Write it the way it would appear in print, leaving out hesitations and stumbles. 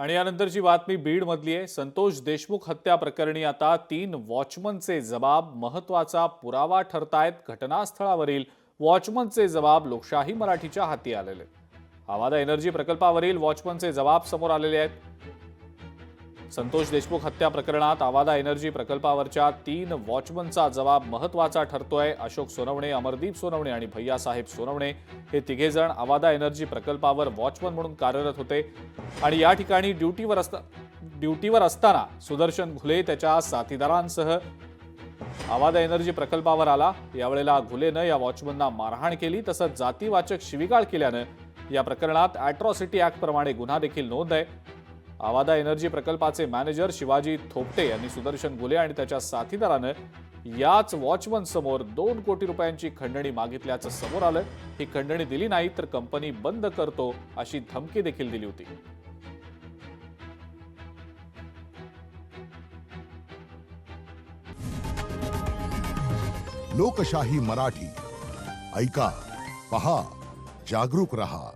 आणि यानंतरची बातमी बीड मधली आहे। संतोष देशमुख हत्या प्रकरणी आता 3 वॉचमनचे जबाब महत्त्वाचा पुरावा ठरतायत। घटनास्थळावरील वॉचमनचे जबाब लोकशाही मराठीच्या हाती आलेले। आवादा एनर्जी प्रकल्पावरील वॉचमनचे जबाब समोर आलेले आहेत। संतोष देशमुख हत्या प्रकरणात आवादा एनर्जी प्रकल्पावरच्या 3 वॉचमनचा जबाब महत्त्वाचा ठरतोय। अशोक सोनवणे, अमरदीप सोनवणे आणि भैयासाहेब सोनवणे हे तिघेजण आवादा एनर्जी प्रकल्पावर वॉचमन म्हणून कार्यरत होते आणि या ठिकाणी ड्युटीवर असताना सुदर्शन घुले त्याच्या साथीदारांसह आवादा एनर्जी प्रकल्पावर आला। यावेळेला घुलेनं या वॉचमनना मारहाण केली, तसंच जातीवाचक शिवीगाळ केल्यानं या प्रकरणात अॅट्रॉसिटी ऍक्ट प्रमाणे गुन्हा देखील नोंद आहे। आवादा एनर्जी प्रकल्पाचे मॅनेजर शिवाजी थोपटे यांनी सुदर्शन घुले आणि त्याच्या साथीदारानं याच वॉचमन समोर 2 कोटी रुपयांची खंडणी मागितल्याचं समोर आलं। ही खंडणी दिली नाही तर कंपनी बंद करतो अशी धमकी देखील दिली होती। लोकशाही मराठी ऐका, पहा, जागरूक रहा।